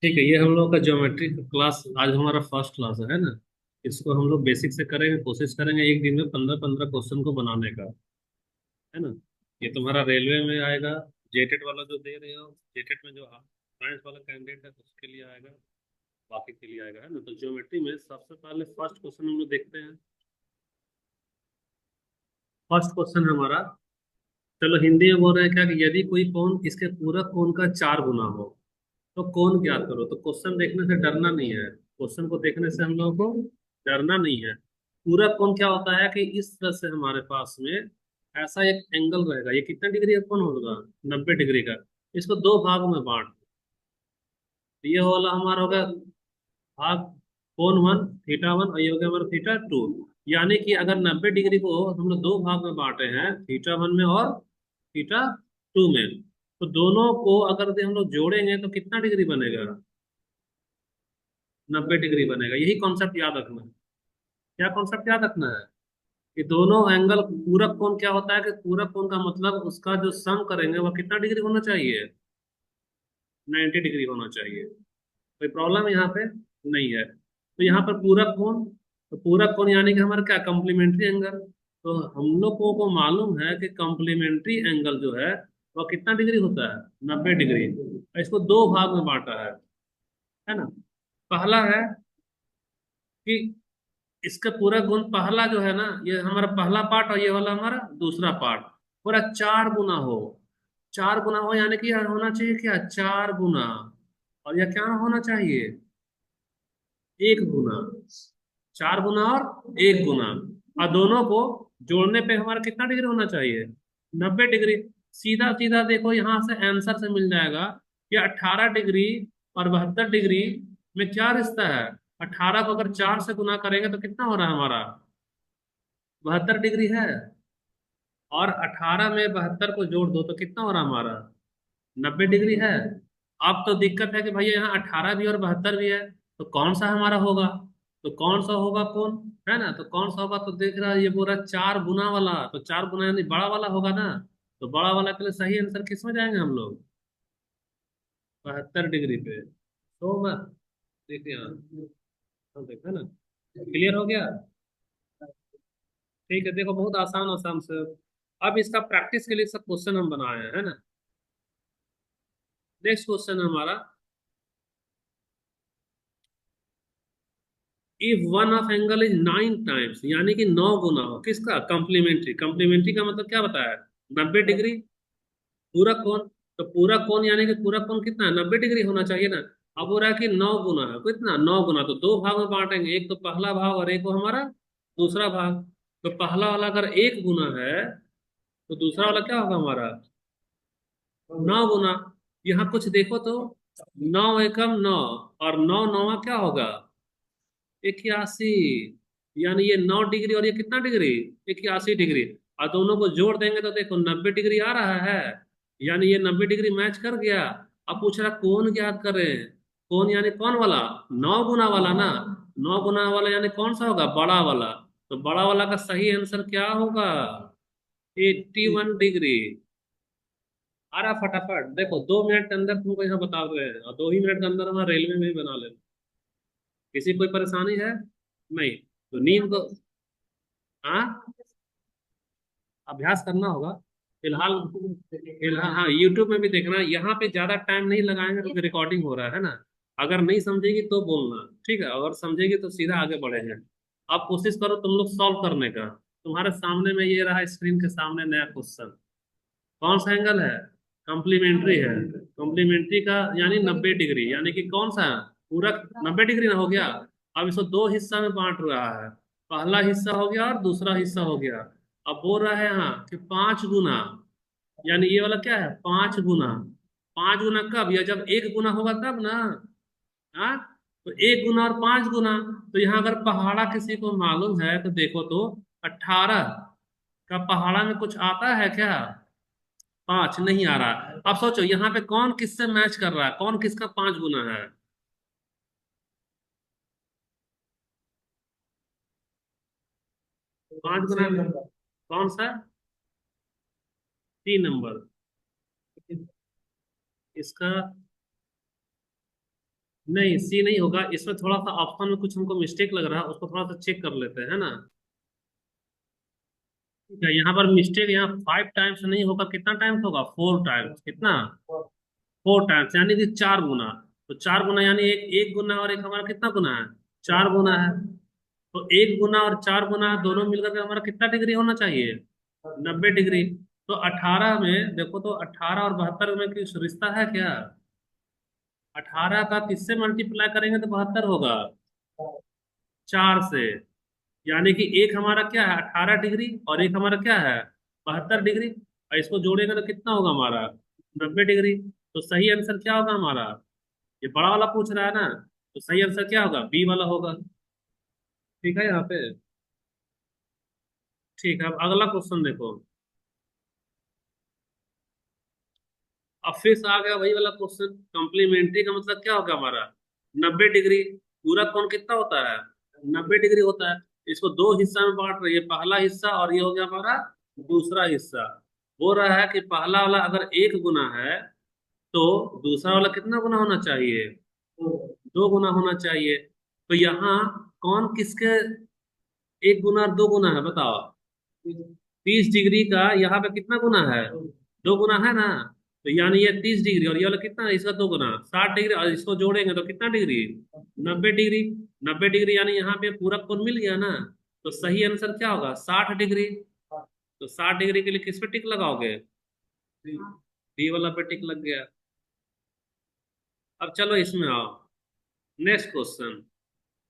ठीक है, ये हम लोग का ज्योमेट्री का क्लास आज हमारा फर्स्ट क्लास है ना। इसको हम लोग बेसिक से करेंगे, कोशिश करेंगे एक दिन में 15-15 क्वेश्चन को बनाने का, है ना। ये तुम्हारा रेलवे में आएगा, जेटेट वाला जो दे रहे हो, जेटेट में जो साइंस वाला कैंडिडेट है उसके लिए आएगा, बाकी के लिए आएगा, है ना। तो ज्योमेट्री में सबसे पहले फर्स्ट क्वेश्चन हम लोग देखते हैं। फर्स्ट क्वेश्चन हमारा, चलो हिंदी में बोल रहे हैं क्या कि यदि कोई कोण इसके पूरक कोण का 4 गुना हो तो कौन ज्ञात करो। तो क्वेश्चन देखने से डरना नहीं है, क्वेश्चन को देखने से हम लोगों को डरना नहीं है। पूरा कौन क्या होता है कि इस तरह से हमारे पास में ऐसा एक एंगल रहेगा, ये कितना डिग्री का कौन होगा, 90 डिग्री का। इसको दो भागों में बांट दो। तो ये वाला हमारा होगा भाग कोण वन, थीटा 1, और ये हो गया हमारा थीटा 2। यानी कि अगर 90 डिग्री को हम लोग दो भाग में बांटे हैं, थीटा 1 में और थीटा 2 में, तो दोनों को अगर हम लोग जोड़ेंगे तो कितना डिग्री बनेगा, 90 डिग्री बनेगा। यही कॉन्सेप्ट याद रखना है। क्या कॉन्सेप्ट याद रखना है कि दोनों एंगल, पूरक कोण क्या होता है कि पूरक कोण का मतलब उसका जो सम करेंगे वह कितना डिग्री होना चाहिए, 90 डिग्री होना चाहिए। कोई प्रॉब्लम यहाँ पे नहीं है। तो यहाँ पर पूरक कोण, तो पूरक कोण यानी कि हमारा क्या, कॉम्प्लीमेंट्री एंगल। तो हम लोगों को मालूम है कि कॉम्प्लीमेंट्री एंगल जो है वह कितना डिग्री होता है, 90 डिग्री। इसको दो भाग में बांटा है ना। पहला है कि इसका पूरा गुण, पहला जो है ना, ये हमारा पहला पार्ट और ये वाला हमारा दूसरा पार्ट पूरा 4 गुना हो। 4 गुना हो यानी कि यह होना चाहिए क्या, 4 गुना, और यह क्या होना चाहिए, 1 गुना। 4 गुना और 1 गुना, और दोनों को जोड़ने पे हमारा कितना डिग्री होना चाहिए, 90 डिग्री। सीधा सीधा देखो यहाँ से आंसर से मिल जाएगा कि 18 डिग्री और 72 डिग्री में क्या रिश्ता है। 18 को अगर 4 से गुना करेंगे तो कितना हो रहा है हमारा, 72 डिग्री है। और 18 में 72 को जोड़ दो तो कितना हो रहा हमारा, 90 डिग्री है। अब तो दिक्कत है कि भैया यहाँ 18 भी और 72 भी है, तो कौन सा हमारा होगा। तो कौन सा होगा कौन, है ना। तो कौन सा होगा, तो देख रहा है ये बोल रहा है 4 गुना वाला, तो 4 गुना यानी बड़ा वाला होगा ना। तो बड़ा वाला के लिए सही आंसर किस में जाएंगे हम लोग, 72 डिग्री पे। तो मत देखिए यहाँ, तो देखा ना, क्लियर हो गया। ठीक है, देखो बहुत आसान आसान से। अब इसका प्रैक्टिस के लिए सब क्वेश्चन हम बनाए हैं, है ना। नेक्स्ट क्वेश्चन हमारा, if one of angle is 9 times, यानी कि 9 गुना हो किसका, कॉम्प्लीमेंट्री। कॉम्प्लीमेंट्री का मतलब क्या बताया, 90 डिग्री। पूरा कोण, तो पूरा कोण यानी कि पूरा कोण कितना है, 90 डिग्री होना चाहिए ना। अब हो रहा है कि 9 गुना है, कितना, 9 गुना, तो दो भाग में बांटेंगे, एक तो पहला भाग और एक वो हमारा दूसरा भाग। तो पहला वाला अगर 1 गुना है तो दूसरा वाला क्या होगा हमारा, 9 गुना। यहाँ कुछ देखो तो, 9 एकम 9, और 9 9 क्या होगा, 81। यानी ये 9 डिग्री और ये कितना डिग्री, 81 डिग्री। और दोनों को जोड़ देंगे तो देखो 90 डिग्री आ रहा है। यानी ये 90 डिग्री मैच कर गया। अब पूछ रहा कौन ज्ञात करें। कौन यानी कौन वाला, 9 गुना वाला ना। 9 गुना वाला यानी कौन सा होगा, बड़ा वाला। तो बड़ा वाला का सही आंसर क्या होगा, 81 डिग्री। आ रहा फटाफट देखो, 2 मिनट के अंदर तुमको यहाँ बता रहे हैं, और 2 ही मिनट के अंदर हमारा रेलवे में भी बना ले। किसी कोई परेशानी है, नहीं। तो नींद को, हाँ, अभ्यास करना होगा। फिलहाल फिलहाल हाँ, यूट्यूब में भी देखना, यहाँ पे ज्यादा टाइम नहीं लगाएंगे क्योंकि रिकॉर्डिंग हो रहा है ना। अगर नहीं समझेगी तो बोलना, ठीक है, अगर समझेगी तो सीधा आगे बढ़ेंगे। आप कोशिश करो तुम लोग सॉल्व करने का। तुम्हारे सामने में ये रहा स्क्रीन के सामने नया क्वेश्चन। कौन सा एंगल है, कॉम्प्लीमेंट्री है। कॉम्प्लीमेंट्री का यानी 90 डिग्री, यानी कि कौन सा, पूरा 90 डिग्री ना हो गया। अब इसको दो हिस्सा में बांट रहा है, पहला हिस्सा हो गया और दूसरा हिस्सा हो गया। अब बोल रहा है यहाँ कि 5 गुना, यानी ये वाला क्या है, 5 गुना। 5 गुना कब, या जब 1 गुना होगा तब ना। हाँ, तो 1 गुना और 5 गुना। तो यहाँ अगर पहाड़ा किसी को मालूम है तो देखो तो, 18 का पहाड़ा में कुछ आता है क्या, 5 नहीं आ रहा। अब सोचो यहाँ पे कौन किससे मैच कर रहा है, कौन किसका 5 गुना है। 5 गुना कौन सा, 3 नंबर। इसका नहीं, सी नहीं होगा इसमें, थोड़ा सा ऑप्शन में कुछ हमको मिस्टेक लग रहा है, उसको थोड़ा सा चेक कर लेते हैं, है ना। ठीक है, यहाँ पर मिस्टेक, यहाँ 5 टाइम्स नहीं होगा, कितना टाइम्स होगा, 4 टाइम्स, कितना, 4 टाइम्स, यानी कि 4 गुना। तो 4 गुना यानी एक एक गुना और एक हमारा कितना गुना है, 4 गुना है। तो 1 गुना और 4 गुना दोनों मिलकर के हमारा कितना डिग्री होना चाहिए, 90 डिग्री। तो 18 में देखो, तो 18 और 72 में कुछ रिश्ता है क्या, 18 का किससे मल्टीप्लाई करेंगे तो 72 होगा, 4 से। यानी कि एक हमारा क्या है, 18 डिग्री, और एक हमारा क्या है, 72 डिग्री, और इसको जोड़ेंगे तो कितना होगा हमारा, 90 डिग्री। तो सही आंसर क्या होगा हमारा, ये बड़ा वाला पूछ रहा है ना, तो सही आंसर क्या होगा, बी वाला होगा। ठीक है यहाँ पे। ठीक है, अब अगला क्वेश्चन देखो। अब फिर से आ गया वही वाला क्वेश्चन, कॉम्प्लीमेंट्री का मतलब क्या होगा हमारा, 90 डिग्री। पूरा कोण कितना होता है, 90 डिग्री होता है। इसको दो हिस्सा में बांट रही है, पहला हिस्सा और ये हो गया हमारा दूसरा हिस्सा। हो रहा है कि पहला वाला अगर 1 गुना है, तो दूसरा वाला कितना गुना होना चाहिए, 2 गुना होना चाहिए। तो यहाँ कौन किसके 1 गुना और 2 गुना है बताओ, 30 डिग्री का यहाँ पे कितना गुना है, 2 गुना है ना। तो यानी ये 30 डिग्री और ये वाला कितना है, इसका 2 गुना 60 डिग्री, और इसको जोड़ेंगे तो कितना डिग्री, 90 डिग्री। 90 डिग्री यानी यहाँ पे पूरा कोण मिल गया ना। तो सही आंसर क्या होगा, 60 डिग्री। तो 60 डिग्री के लिए किस पे टिक लगाओगे, बी वाला पे टिक लग गया। अब चलो इसमें आओ, नेक्स्ट क्वेश्चन।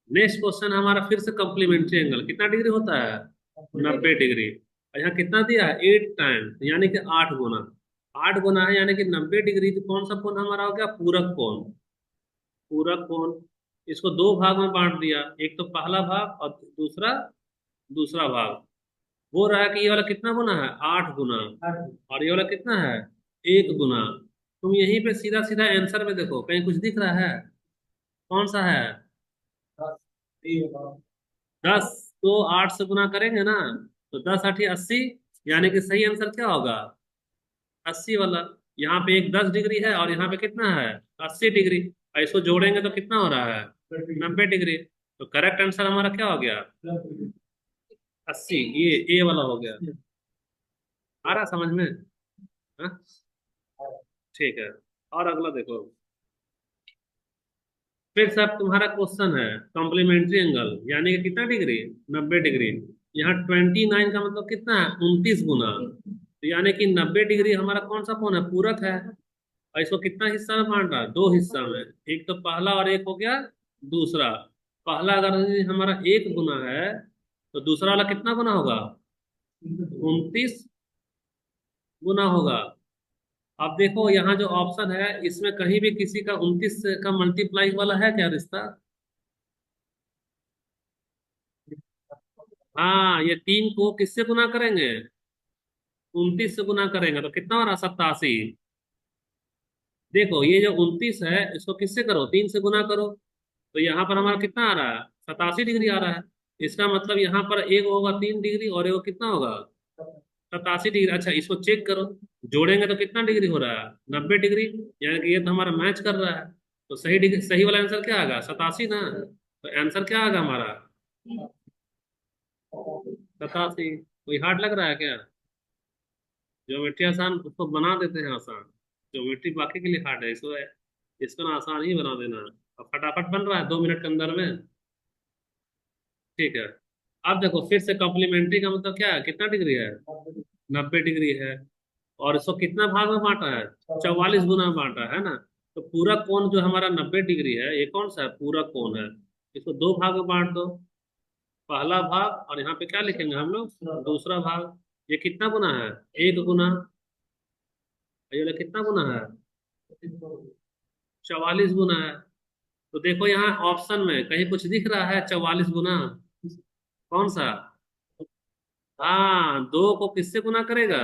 नेक्स्ट क्वेश्चन हमारा फिर से कॉम्प्लीमेंट्री एंगल कितना डिग्री होता है, 90 डिग्री। और यहाँ कितना दिया है, 8 टाइम, यानी कि 8 गुना। 8 गुना है यानी कि 90 डिग्री। तो कौन सा कोण हमारा हो गया, पूरक कोण। पूरक कोण। इसको दो भाग में बांट दिया, एक तो पहला भाग और दूसरा दूसरा भाग। वो रहा कि ये वाला कितना गुना है, 8 गुना, और ये वाला कितना है, 1 गुना। तुम यहीं पे सीधा सीधा आंसर में देखो, कहीं कुछ दिख रहा है, कौन सा है, 10 को 8 से गुना करेंगे ना, तो 10 × 8 = 80। यानी कि सही आंसर क्या होगा, 80 वाला। यहाँ पे एक 10 डिग्री है और यहाँ पे कितना है, 80 डिग्री, और इसको जोड़ेंगे तो कितना हो रहा है, 90 डिग्री। तो करेक्ट आंसर हमारा क्या हो गया, 80। ये वाला हो गया। आ रहा समझ में, हाँ। ठीक है, और अगला देखो। फिर सब तुम्हारा क्वेश्चन है कॉम्प्लीमेंट्री एंगल, यानी कि कितना डिग्री, 90 डिग्री। यहाँ 29 का मतलब कितना है, 29 गुना। तो यानी कि 90 डिग्री हमारा कौन सा कोण है, पूरक है। और इसको कितना हिस्सा में बांट रहा है, दो हिस्सा में, एक तो पहला और एक हो गया दूसरा। पहला अगर हमारा 1 गुना है, तो दूसरा वाला कितना गुना होगा, 29 गुना होगा। अब देखो यहाँ जो ऑप्शन है, इसमें कहीं भी किसी का 29 का मल्टीप्लाई वाला है क्या रिश्ता। हाँ, ये 3 को किससे गुना करेंगे, 29 से गुना करेंगे तो कितना हो रहा, 87। देखो ये जो 29 है, इसको किससे करो, 3 से गुना करो। तो यहाँ पर हमारा कितना आ रहा है, 87 डिग्री आ रहा है। इसका मतलब यहाँ पर एक होगा 3 डिग्री और एक कितना होगा, 87 डिग्री। अच्छा इसको चेक करो, जोड़ेंगे तो कितना डिग्री हो रहा है, 90 डिग्री। यानी कि ये तो हमारा मैच कर रहा है। तो सही डिग्री, सही वाला आंसर क्या आएगा, 87 ना। तो आंसर क्या आएगा हमारा, 87। कोई हार्ड लग रहा है क्या, ज्योमेट्री आसान उसको बना देते हैं आसान, ज्योमेट्री बाकी के लिए हार्ड है, इसको इसको ना आसान ही बना देना। अब फटाफट बन रहा है 2 मिनट के अंदर में। ठीक है, अब देखो फिर से कॉम्प्लीमेंट्री का मतलब क्या है, कितना डिग्री है, 90 डिग्री है। और इसको कितना भाग में बांटा है, 44 गुना में बांटा है ना। तो पूरा कोण जो हमारा 90 डिग्री है, ये कौन सा है, पूरा कोण है। इसको दो भाग में बांट दो, पहला भाग और यहाँ पे क्या लिखेंगे हम लोग, दूसरा भाग। ये कितना गुना है, 1 गुना। ये वाला कितना गुना है, 44 गुना है। तो देखो यहाँ ऑप्शन में कहीं कुछ दिख रहा है, 44 गुना, कौन सा, हाँ, 2 को किससे गुना करेगा,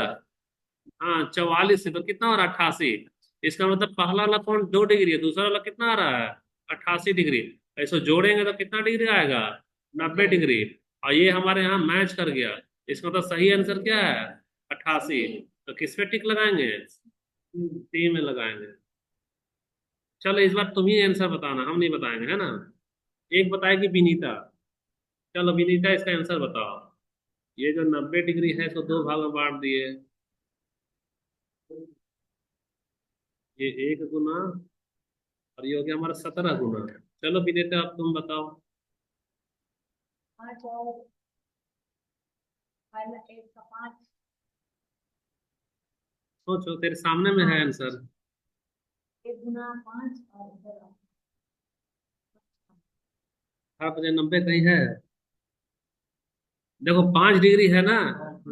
हाँ 44 से, तो कितना हो रहा है, 88। इसका मतलब पहला वाला कोण 2 डिग्री है, दूसरा वाला कितना आ रहा है, 88 डिग्री। इसको जोड़ेंगे तो कितना डिग्री आएगा, 90 डिग्री। और ये हमारे यहाँ मैच कर गया। इसका मतलब सही आंसर क्या है, 88। तो किस पे टिक लगाएंगे, सी में लगाएंगे। चलो इस बार तुम ही आंसर बताना, हम नहीं बताएंगे, है ना। एक बताएगी विनीता। चलो विनीता, इसका आंसर बताओ। ये जो 90 डिग्री है इसको दो भाग में बांट दिए। ये 1 गुना, और ये हो गया हमारा 17 गुना। चलो विनीता अब तुम बताओ। पाँच और पहला एक का पाँच। सोचो, तेरे सामने में है हाँ, आंसर। एक गुना पाँच और इधर हाँ, 90 कहीं है। देखो 5 डिग्री है ना,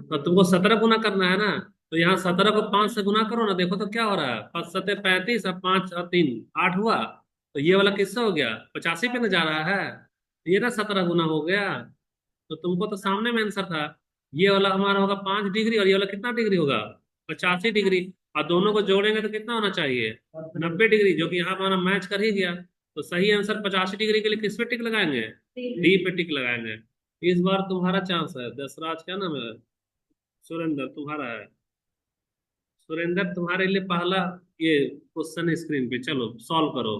तो तुमको 17 गुना करना है ना। तो यहाँ 17 को 5 से गुना करो ना, देखो तो क्या हो रहा है। 5 सत्ते 35, और 5 और 3 8 हुआ। तो ये वाला किससे हो गया, 85 पे ना जा रहा है। ये ना 17 गुना हो गया। तो तुमको तो सामने में आंसर था। ये वाला हमारा होगा 5 डिग्री, और ये वाला कितना डिग्री होगा, 85 डिग्री। और दोनों को जोड़ेंगे तो कितना होना चाहिए, 90 डिग्री, जो कि यहाँ हमारा मैच कर ही गया। तो सही आंसर 85 डिग्री के लिए किस पे टिक लगाएंगे, डी पे टिक लगाएंगे। इस बार तुम्हारा चांस है, दसराज क्या नाम है, सुरेंद्र तुम्हारा है। सुरेंद्र तुम्हारे लिए पहला ये क्वेश्चन स्क्रीन पे, चलो सॉल्व करो।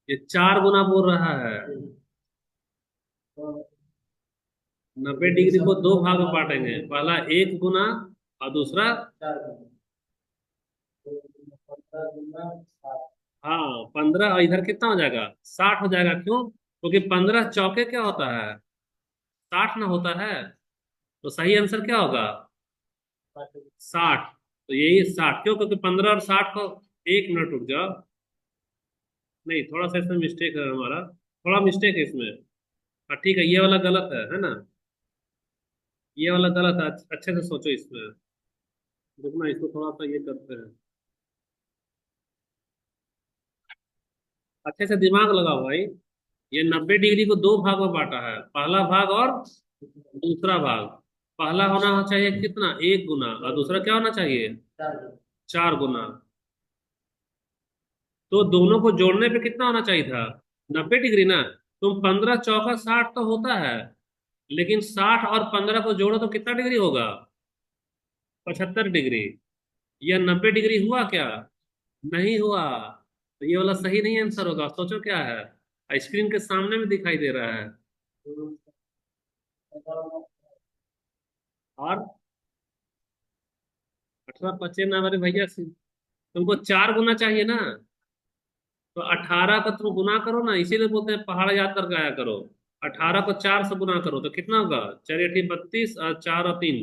ये 4 गुना बोल रहा है। 90 डिग्री को दो भाग में बांटेंगे, पहला 1 गुना, और दूसरा, हाँ 15, और इधर कितना हो जाएगा, 60 हो जाएगा। क्यों, क्योंकि 15 चौके क्या होता है, 60 ना होता है। तो सही आंसर क्या होगा, 60। तो यही 60, क्यों, क्योंकि 15 और 60 को, 1 मिनट रुक जाओ। नहीं, थोड़ा सा इसमें मिस्टेक है हमारा, थोड़ा मिस्टेक है इसमें। हाँ ठीक है, ये वाला गलत है ना। ये वाला गलत है, अच्छे से सोचो इसमें। रुकना, इसको थोड़ा सा ये करते हैं। अच्छे से दिमाग लगाओ भाई। ये 90 डिग्री को दो भाग में बांटा है, पहला भाग और दूसरा भाग। पहला होना चाहिए कितना, 1 गुना, और दूसरा क्या होना चाहिए, 4 गुना। तो दोनों को जोड़ने पे कितना होना चाहिए था, 90 डिग्री ना। तुम 15 चौका 60 तो होता है, लेकिन 60 और 15 को जोड़ो तो कितना डिग्री होगा, 75 डिग्री। यह 90 डिग्री हुआ क्या, नहीं हुआ। तो ये वाला सही नहीं आंसर होगा, सोचो क्या है, स्क्रीन के सामने में दिखाई दे रहा है। और 18 25 ना, हमारे भैया तुमको 4 गुना चाहिए ना। तो 18 का तुम गुना करो ना, इसीलिए बोलते हैं पहाड़ याद करके आया करो। 18 को 4 से गुना करो तो कितना होगा, 4 × 8 = 32, और 4 और 3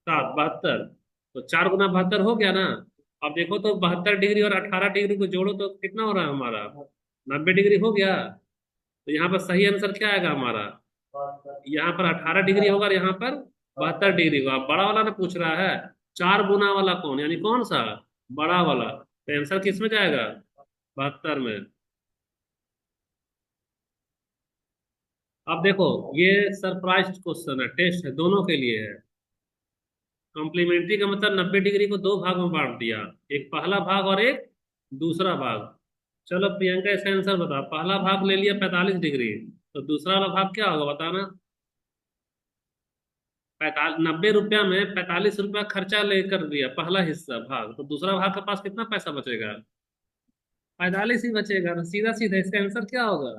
7, 72। तो 4 × 72 हो गया ना। अब देखो तो 72 डिग्री और 18 डिग्री को जोड़ो तो कितना हो रहा है हमारा, 90 डिग्री हो गया। तो यहाँ पर सही आंसर क्या आएगा हमारा, यहाँ पर 18 डिग्री होगा, और यहाँ पर 72 डिग्री होगा। बड़ा वाला ना पूछ रहा है, 4 गुना वाला कौन, यानी कौन सा, बड़ा वाला। तो आंसर किस में जाएगा, 72 में। अब देखो, ये सरप्राइज क्वेश्चन है, टेस्ट है, दोनों के लिए है। कॉम्प्लीमेंट्री का मतलब 90 डिग्री को दो भाग में बांट दिया, एक पहला भाग और एक दूसरा भाग। चलो प्रियंका, इसका आंसर बता। पहला भाग ले लिया 45 डिग्री, तो दूसरा वाला भाग क्या होगा बताना। 90 रुपया में 45 रुपया खर्चा लेकर दिया पहला हिस्सा भाग, तो दूसरा भाग के पास कितना पैसा बचेगा, 45 ही बचेगा। तो सीधा सीधा इसका आंसर क्या होगा,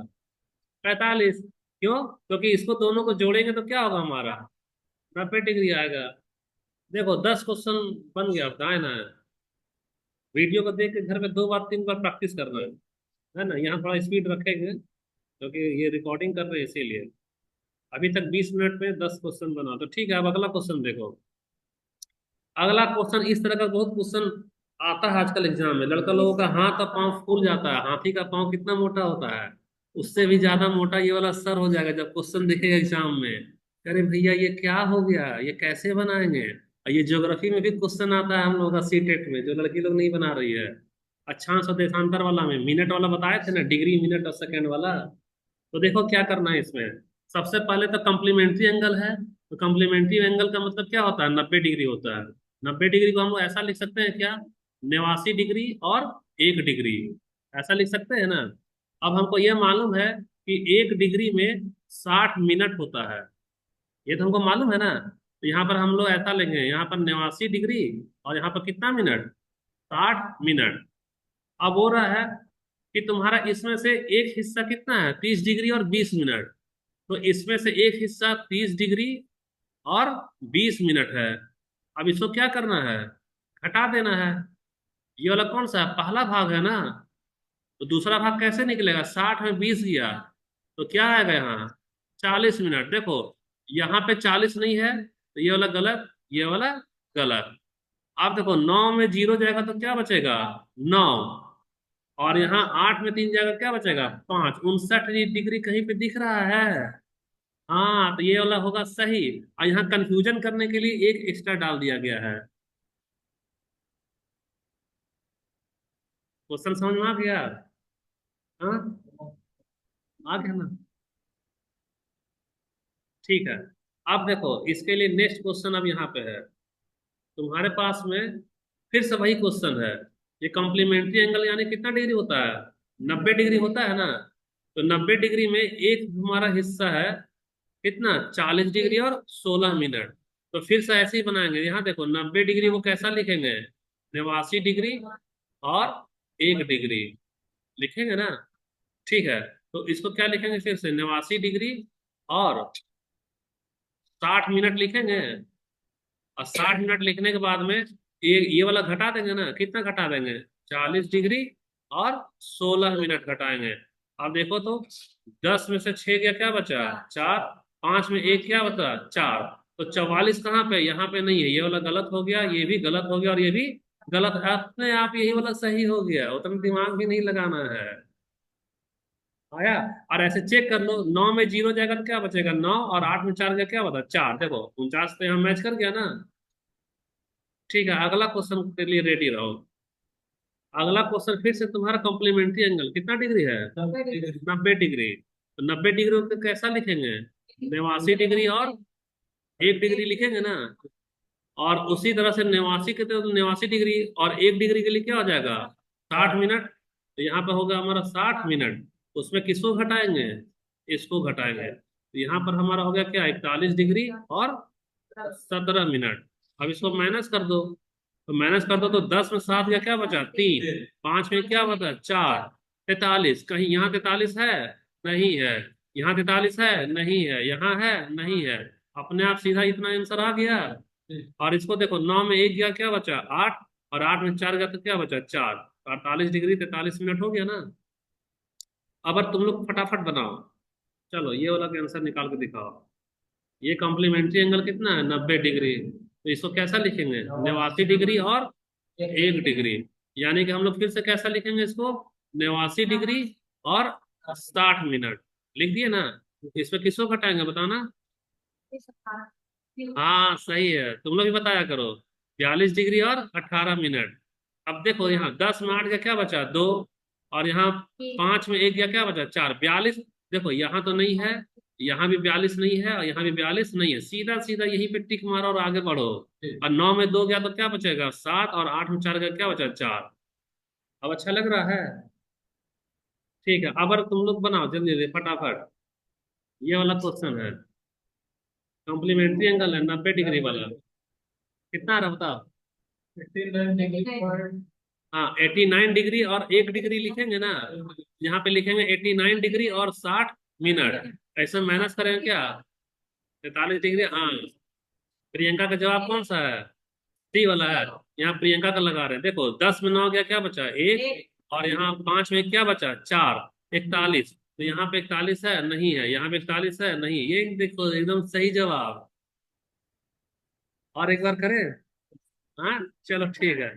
45। क्यों, क्योंकि इसको दोनों को जोड़ेंगे तो क्या होगा हमारा, 90 डिग्री आएगा। देखो 10 क्वेश्चन बन गया, अब है ना। वीडियो को देख के घर में 2 बार 3 बार प्रैक्टिस करना है ना। यहाँ थोड़ा स्पीड रखेंगे क्योंकि ये रिकॉर्डिंग कर रहे हैं इसीलिए। अभी तक 20 मिनट में 10 क्वेश्चन बना, तो ठीक है। अब अगला क्वेश्चन देखो। अगला क्वेश्चन इस तरह का बहुत क्वेश्चन आता है आजकल एग्जाम में। लड़का लोगों का हाथ और पाँव फूल जाता है, हाथी का पाँव कितना मोटा होता है, उससे भी ज्यादा मोटा ये वाला सर हो जाएगा जब क्वेश्चन दिखेगा एग्जाम में। अरे भैया ये क्या हो गया, ये कैसे बनाएंगे। और ये ज्योग्राफी में भी क्वेश्चन आता है हम लोग का सीटेट में, जो लड़की लोग नहीं बना रही है। अक्षांश और देशांतर वाला में मिनट वाला बताए थे ना, डिग्री मिनट और सेकंड वाला। तो देखो क्या करना है इसमें। सबसे पहले तो कम्प्लीमेंट्री एंगल है, तो कम्प्लीमेंट्री एंगल का मतलब क्या होता है, 90 डिग्री होता है। 90 डिग्री को हम लोग ऐसा लिख सकते हैं क्या, 89 डिग्री और 1 डिग्री, ऐसा लिख सकते हैं ना। अब हमको यह मालूम है कि 1 डिग्री में 60 मिनट होता है, ये तो हमको मालूम है ना। तो यहाँ पर हम लोग ऐसा लेंगे, यहाँ पर 89 डिग्री, और यहाँ पर कितना मिनट, 60 मिनट। अब हो रहा है कि तुम्हारा इसमें से एक हिस्सा कितना है 30 डिग्री और 20 मिनट, तो इसमें से एक हिस्सा 30 डिग्री और 20 मिनट है। अब इसको क्या करना है, घटा देना है। ये वाला कौन सा है, पहला भाग है ना, तो दूसरा भाग कैसे निकलेगा, 60 में 20 गया तो क्या आएगा यहाँ 40 मिनट। देखो यहाँ पे 40 नहीं है तो ये वाला गलत, ये वाला गलत। अब देखो 9 में 0 जाएगा तो क्या बचेगा 9, और यहाँ 8 में 3 जाएगा क्या बचेगा 5। 59 डिग्री कहीं पे दिख रहा है, हाँ तो ये वाला होगा सही। और यहाँ कंफ्यूजन करने के लिए एक एक्स्ट्रा डाल दिया गया है। क्वेश्चन समझ में आ गया, हाँ आ गया ना, ठीक है। अब देखो इसके लिए नेक्स्ट क्वेश्चन अब यहाँ पे है तुम्हारे पास में, फिर से वही क्वेश्चन है। ये कॉम्प्लीमेंट्री एंगल यानी कितना डिग्री होता है, 90 डिग्री होता है ना। तो 90 डिग्री में एक हमारा हिस्सा है कितना 40 डिग्री और 16 मिनट। तो फिर से ऐसे ही बनाएंगे, यहाँ देखो 90 डिग्री वो कैसा लिखेंगे 89 डिग्री और 1 डिग्री लिखेंगे ना, ठीक है। तो इसको क्या लिखेंगे फिर से 89 डिग्री और 60 मिनट लिखेंगे। और 60 मिनट लिखने के बाद में ये वाला घटा देंगे ना, कितना घटा देंगे 40 डिग्री और 16 मिनट घटाएंगे। अब देखो तो 10 में से 6 गया क्या बचा 4, 5 में 1 क्या बचा 4, तो 44 कहाँ पे, यहाँ पे नहीं है, ये वाला गलत हो गया, ये भी गलत हो गया और ये भी गलत है। अपने आप यही वाला सही हो गया, उतना दिमाग भी नहीं लगाना है। आया। और ऐसे चेक कर लो 9 में 0 जाएगा तो क्या बचेगा 9, और 8 में 4 का क्या बता 4। देखो 49 तो यहाँ मैच कर गया ना, ठीक है। अगला क्वेश्चन के लिए रेडी रहो। अगला क्वेश्चन फिर से तुम्हारा कॉम्प्लीमेंट्री एंगल कितना डिग्री है 90 डिग्री। तो 90 डिग्री को कैसा लिखेंगे 89 डिग्री और 1 डिग्री लिखेंगे ना। और उसी तरह से 89 के तो 89 डिग्री और 1 डिग्री के लिए क्या हो जाएगा 60 मिनट। तो यहाँ पे होगा हमारा 60 मिनट, उसमें किसको घटाएंगे, इसको घटाएंगे। तो यहाँ पर हमारा हो गया क्या 41 डिग्री और 17 मिनट। अब इसको माइनस कर दो, तो माइनस कर दो तो 10 में 7 का क्या बचा 3, 5 में क्या बचा 4, 43। कहीं यहाँ 43 है, नहीं है। यहाँ 43 है, नहीं है। यहाँ है, नहीं है। अपने आप सीधा इतना आंसर आ गया। और इसको देखो 9 में 1 गया क्या बचा 8, और 8 में 4 गया तो क्या बचा 4। 48 डिग्री 43 मिनट हो गया ना। अब तुम लोग फटाफट बनाओ, चलो ये वाला का आंसर निकाल के दिखाओ। ये कॉम्प्लीमेंट्री एंगल कितना है 90 डिग्री, तो इसको कैसा लिखेंगे 89 डिग्री और 1 डिग्री। यानी कि हम लोग फिर से कैसा लिखेंगे इसको 89 डिग्री और 60 मिनट लिख दिए ना। इसमें किसको घटाएंगे बताना, हाँ सही है, तुम लोग भी बताया करो 42 डिग्री और 18 मिनट। अब देखो यहाँ 10 में 8 का क्या बचा 2, और यहाँ 5 में 1 का क्या बचा 4, 42। देखो यहाँ तो नहीं है, यहाँ भी 42 नहीं है, और यहाँ भी 42 नहीं है। सीधा सीधा यहीं पे टिक मारो और आगे बढ़ो। और 9 में 2 गया तो क्या बचेगा 7, और 8 में 4 का क्या बचा 4। अब अच्छा लग रहा है, ठीक है। अब अगर तुम लोग बनाओ जल्दी जल्दी फटाफट, ये वाला क्वेश्चन है कॉम्प्लीमेंट्री एंगल है 90 डिग्री वाला, कितना आ रहा बताओ। हाँ 89 डिग्री और 1 डिग्री लिखेंगे ना, यहाँ पे लिखेंगे 89 डिग्री और 60 मिनट। ऐसे माइनस करेंगे क्या 43 डिग्री, हाँ। प्रियंका का जवाब कौन सा है, सी वाला है। यहाँ प्रियंका का लगा रहे हैं। देखो 10 में 9 गया क्या बचा 1, और यहाँ 5 में क्या बचा 4, 41। तो यहाँ पे 41 है, नहीं है। यहाँ पे 41 है, नहीं। ये देखो एकदम सही जवाब। और एक बार करें, हाँ चलो ठीक है।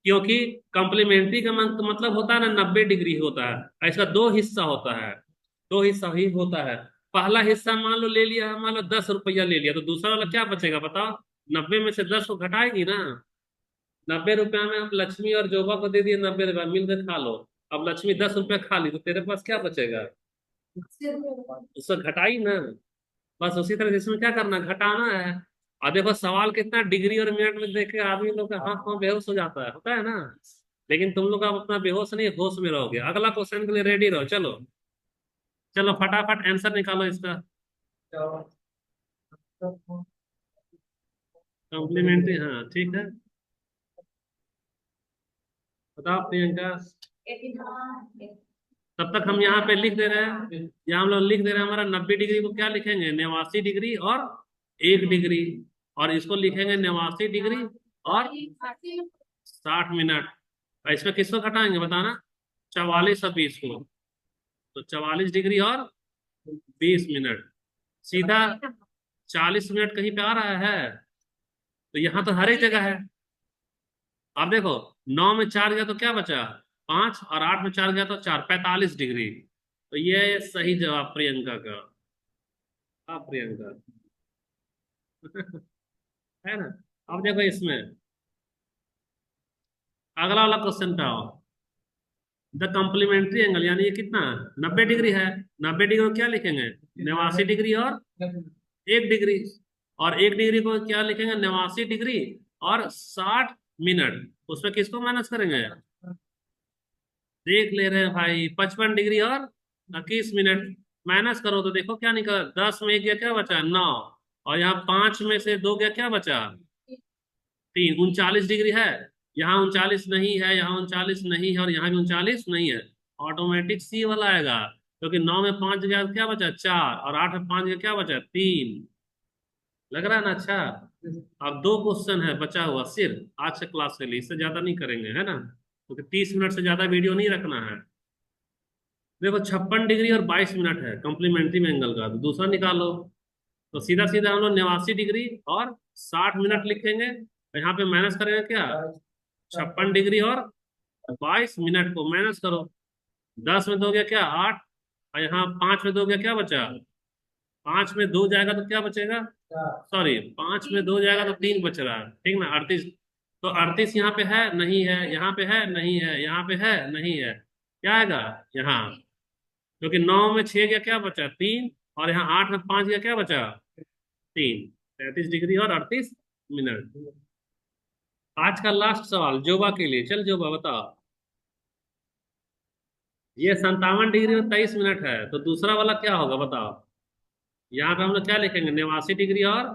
क्योंकि कॉम्प्लीमेंट्री का मतलब होता है ना 90 डिग्री होता है, ऐसा दो हिस्सा होता है, दो हिस्सा ही होता है। पहला हिस्सा मान लो ले लिया, मान लो 10 रुपया ले लिया, तो दूसरा वाला क्या बचेगा बताओ, 90 में से 10 को घटाएगी ना। 90 रुपया में हम लक्ष्मी और जोबा को दे दिए 90 रुपया, मिलकर खा लो। अब लक्ष्मी 10 रुपया खा ली तो तेरे पास क्या बचेगा, उससे घटाई ना। बस उसी तरह से इसमें क्या करना घटाना है। और देखो सवाल कितना डिग्री और मिनट में देख के आदमी लोग का हाँ हाँ बेहोश हो जाता है, होता है ना। लेकिन तुम लोग अब अपना बेहोश नहीं होश में रहोगे। अगला क्वेश्चन के लिए रेडी रहो, चलो चलो फटाफट आंसर निकालो इसका। कॉम्प्लीमेंट्री, हाँ ठीक है। बताओ प्रियंका। 81। तब तक हम यहाँ पे लिख दे रहे हैं, यहाँ हम लोग लिख दे रहे हैं, हमारा 90 डिग्री को क्या लिखेंगे, 89 डिग्री और 1 डिग्री, और इसको लिखेंगे 89 डिग्री और 60 मिनट। और इसमें किसको घटाएंगे बताना, 44 और 20 को, तो 44 डिग्री और 20 मिनट, सीधा 40 मिनट कहीं पे आ रहा है, तो यहाँ तो हर एक जगह है। अब देखो, 9 में 4 गया तो क्या बचा, 5, और 8 में 4 गया तो 4, 45 डिग्री। तो ये सही जवाब प्रियंका का। हाँ प्रियंका। है ना। अब देखो इसमें अगला वाला क्वेश्चन पे आओ। द कॉम्प्लीमेंट्री एंगल, यानी ये कितना, 90 डिग्री है, 90 डिग्री को क्या लिखेंगे, 89 डिग्री और 1 डिग्री, और 1 डिग्री को क्या लिखेंगे, 89 डिग्री और 60 मिनट, उसमें किसको माइनस करेंगे, देख ले रहे हैं भाई, 55 डिग्री और 21 मिनट, माइनस करो तो देखो क्या निकला, 10 में 1 गया क्या बचा, 9, और यहाँ 5 में से 2 गया क्या बचा, 3, 39 डिग्री है, यहाँ 39 नहीं है, यहाँ 39 नहीं है, और यहाँ भी 39 नहीं है, ऑटोमेटिक सी वाला आएगा, क्योंकि 9 में 5 गया तो क्या बचा 4, और 8 में 5 गया क्या बचा 3। लग रहा है ना अच्छा। अब 2 क्वेश्चन है बचा हुआ सिर्फ आज से क्लास के लिए, इससे ज्यादा नहीं करेंगे, है ना, क्योंकि 30 मिनट से ज्यादा वीडियो नहीं रखना है। देखो 56 डिग्री और 22 मिनट है कॉम्प्लीमेंट्री में एंगल का, तो दूसरा निकालो, तो सीधा सीधा हम लोग 89 डिग्री और 60 मिनट लिखेंगे, और यहाँ पे माइनस करेंगे क्या, 56 डिग्री और 22 मिनट को माइनस करो, 10 में 2 गया क्या 8, और यहाँ 5 में 2 गया क्या बचा, 5 में 2 जाएगा तो क्या बचेगा, सॉरी 5 में 2 जाएगा तो 3 बच रहा है, ठीक ना, 38, तो 38 यहाँ पे है नहीं है, यहाँ पे है नहीं है, यहाँ पे है नहीं है, क्या आएगा यहाँ, क्योंकि 9 में 6 गया क्या बचा 3, और यहाँ 8 में 5 गया क्या बचा 3, 33 डिग्री और 38 मिनट। आज का लास्ट सवाल जोबा के लिए, चल जोबा बताओ। ये 57 डिग्री और 23 मिनट है, तो दूसरा वाला क्या होगा बताओ। यहाँ पे हम लोग क्या लिखेंगे, 89 डिग्री और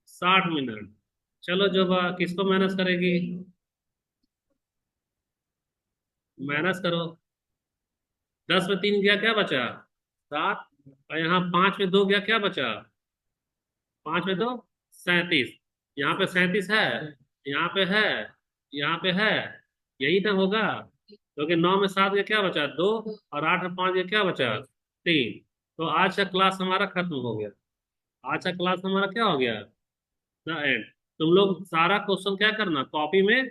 60 मिनट। चलो जोबा किसको माइनस करेगी, माइनस करो, 10 में 3 गया क्या बचा 7, और यहाँ 5 में 2 गया क्या बचा, 5 में 2 37, यहाँ पे 37 है, यहाँ पे है, यहाँ पे है, यही ना होगा, क्योंकि 9 में 7 का क्या बचा 2, और 8 में 5 का क्या बचा 3। तो आज का क्लास हमारा खत्म हो गया, आज का क्लास हमारा क्या हो गया, द एंड। तुम लोग सारा क्वेश्चन क्या करना, कॉपी में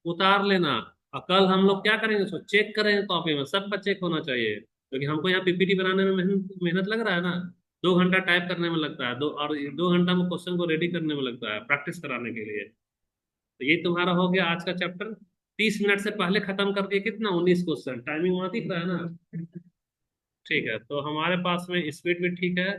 उतार लेना, और कल हम लोग क्या करेंगे, उसको चेक करेंगे कॉपी में, सबका चेक होना चाहिए, क्योंकि हमको यहाँ पीपीटी बनाने में मेहनत मेहनत लग रहा है ना, 2 घंटा टाइप करने में लगता है, 2 घंटा में क्वेश्चन को रेडी करने में लगता है प्रैक्टिस कराने के लिए। तो ये तुम्हारा हो गया आज का चैप्टर, 30 मिनट से पहले खत्म कर दिए, कितना 19 क्वेश्चन, टाइमिंग वहां दिख रहा है ना। ठीक है, तो हमारे पास में स्पीड भी ठीक है।